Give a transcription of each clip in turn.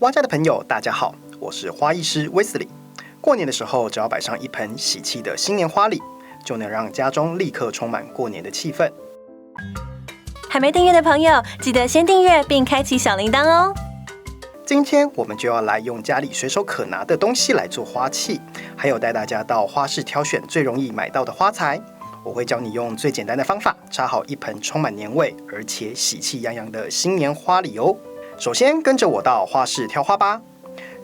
蛙家的朋友，大家好，我是花艺师威斯利。过年的时候，只要摆上一盆喜气的新年花礼，就能让家中立刻充满过年的气氛。还没订阅的朋友，记得先订阅并开启小铃铛哦。今天我们就要来用家里随手可拿的东西来做花器，还有带大家到花市挑选最容易买到的花材。我会教你用最简单的方法插好一盆充满年味而且喜气洋洋的新年花礼哦。首先跟着我到花市挑花吧。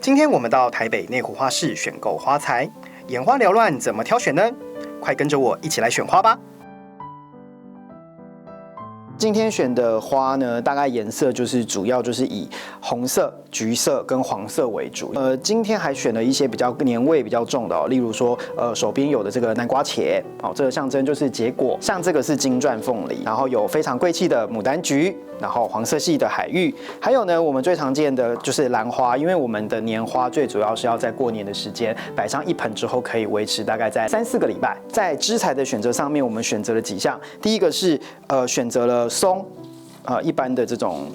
今天我们到台北内湖花市选购花材，眼花缭乱，怎么挑选呢？快跟着我一起来选花吧。今天选的花呢，大概颜色主要就是以红色、橘色跟黄色为主。今天还选了一些比较年味比较重的哦，例如说，手边有的这个南瓜茄，哦，这个象征就是结果。像这个是金钻凤梨，然后有非常贵气的牡丹菊，然后黄色系的海芋，还有呢，我们最常见的就是兰花，因为我们的年花最主要是要在过年的时间摆上一盆之后，可以维持大概在3-4个礼拜。在枝材的选择上面，我们选择了几项，第一个是选择了松，一般的这种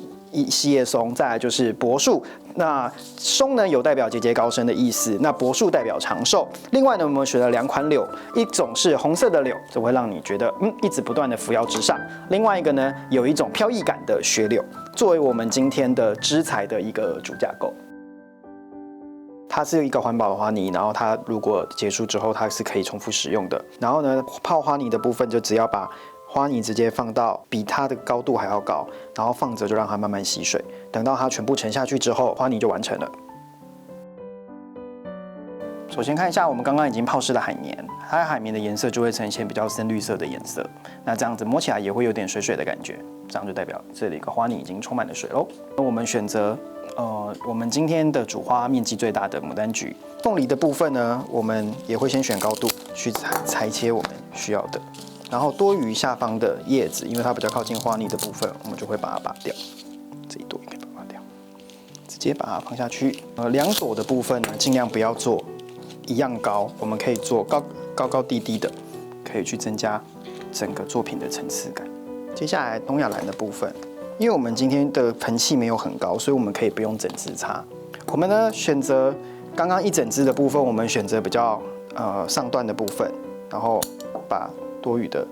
细叶松，再来就是柏树。那松呢有代表节节高升的意思，那柏树代表长寿。另外呢，我们选了2款柳，一种是红色的柳，这会让你觉得一直不断的扶摇直上；另外一个呢，有一种飘逸感的雪柳，作为我们今天的枝材的一个主架构。它是一个环保的花泥，然后它如果结束之后，它是可以重复使用的。然后呢，泡花泥的部分就只要把花泥直接放到比它的高度还要高，然后放着就让它慢慢吸水，等到它全部沉下去之后，花泥就完成了。首先看一下我们刚刚已经泡湿的海绵，它的海绵的颜色就会呈现比较深绿色的颜色，那这样子摸起来也会有点水水的感觉，这样就代表这里一个花泥已经充满了水喽。我们选择我们今天的主花面积最大的牡丹菊。凤梨的部分呢，我们也会先选高度去裁切我们需要的。然后多余下方的叶子，因为它比较靠近花泥的部分，我们就会把它拔掉。这一朵也可以把它拔掉，直接把它放下去。2朵的部分呢，尽量不要做一样高，我们可以做高低低的，可以去增加整个作品的层次感。接下来东亚兰的部分，因为我们今天的盆器没有很高，所以我们可以不用整枝插。我们呢选择刚刚一整枝的部分，我们选择比较上段的部分，然后把多余的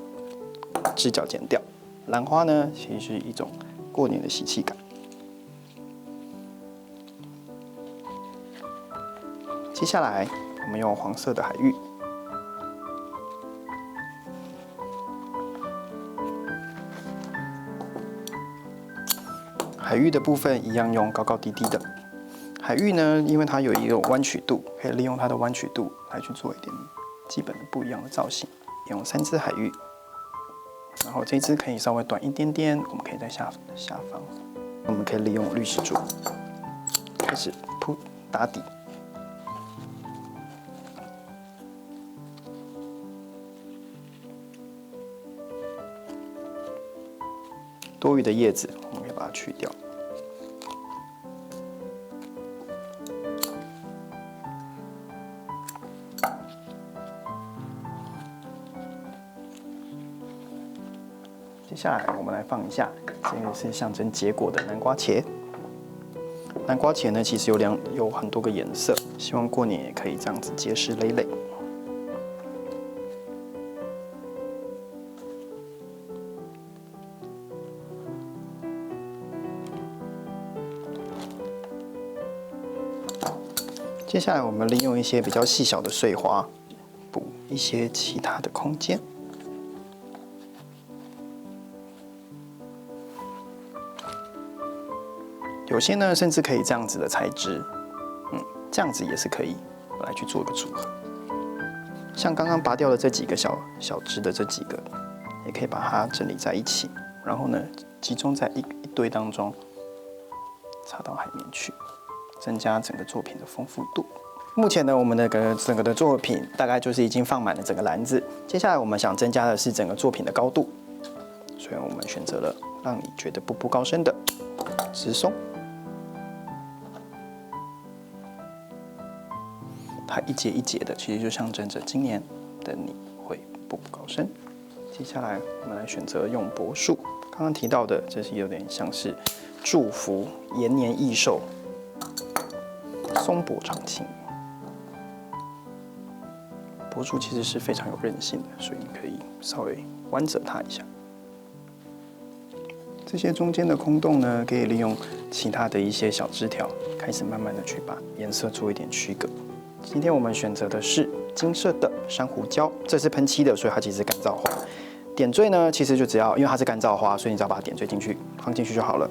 枝角剪掉。兰花呢，其实是一种过年的喜气感。接下来，我们用黄色的海芋，海芋的部分一样用高低的。海芋呢，因为它有一个弯曲度，可以利用它的弯曲度来去做一点基本的不一样的造型。用3支海芋。然后这支可以稍微短一点点，我们可以在下方，我们可以利用绿石柱开始打底。多余的叶子，我们可以把它去掉。接下来我们来放一下，这个是象征结果的南瓜茄。南瓜茄呢，其实有很多个颜色，希望过年也可以这样子结实累累。接下来我们利用一些比较细小的碎花，补一些其他的空间。有些呢，甚至可以这样子的材质，这样子也是可以来去做一个组合。像刚刚拔掉的这几个小枝的这几个，也可以把它整理在一起，然后呢，集中在一堆当中，插到海绵去，增加整个作品的丰富度。目前呢，我们的整个的作品大概就是已经放满了整个篮子。接下来我们想增加的是整个作品的高度，所以我们选择了让你觉得步步高升的直松。它一节一节的，其实就象征着今年的你会步步高升。接下来我们来选择用柏树，刚刚提到的，这是有点像是祝福延年益寿松柏常青。柏树其实是非常有韧性的，所以你可以稍微弯折它一下。这些中间的空洞呢，可以利用其他的一些小枝条，开始慢慢的去把颜色做一点区隔。今天我们选择的是金色的珊瑚礁，这是喷漆的，所以它其实是干燥花。点缀呢，其实就只要因为它是干燥花，所以你只要把它点缀进去，放进去就好了。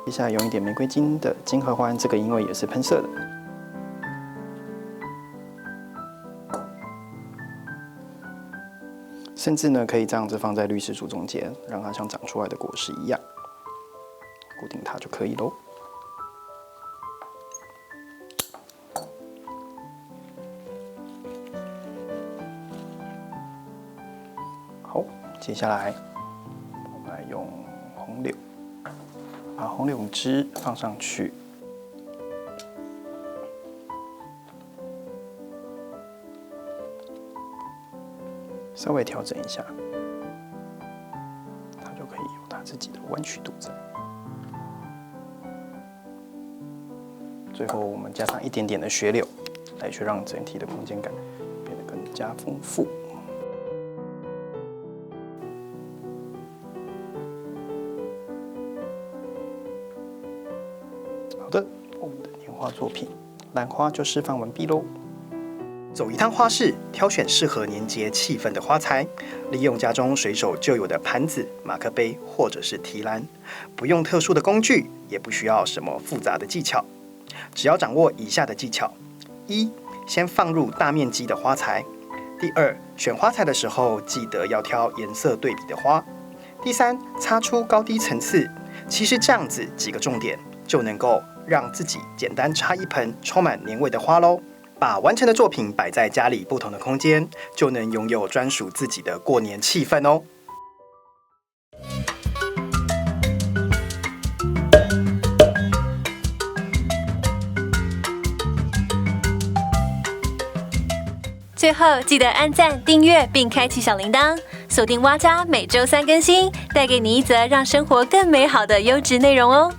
接下来用一点玫瑰金的金合欢，这个因为也是喷色的。甚至呢，可以这样子放在绿石柱中间，让它像长出来的果实一样，固定它就可以喽。好，接下来我们来用红柳。把红柳枝放上去，稍微调整一下，它就可以有它自己的弯曲度在。最后，我们加上一点点的雪柳，来去让整体的空间感变得更加丰富。好的，我们的年画作品兰花就示范完毕喽。走一趟花市，挑选适合年节气氛的花材，利用家中随手就有的盘子、马克杯或者是提篮，不用特殊的工具，也不需要什么复杂的技巧，只要掌握以下的技巧：一、先放入大面积的花材；第二，选花材的时候记得要挑颜色对比的花；第三，擦出高低层次。其实这样子几个重点就能够让自己简单插一盆充满年味的花喽。把完成的作品摆在家里不同的空间，就能拥有专属自己的过年气氛哦。最后记得按赞、订阅并开启小铃铛，锁定蛙家每周3更新，带给你一则让生活更美好的优质内容哦。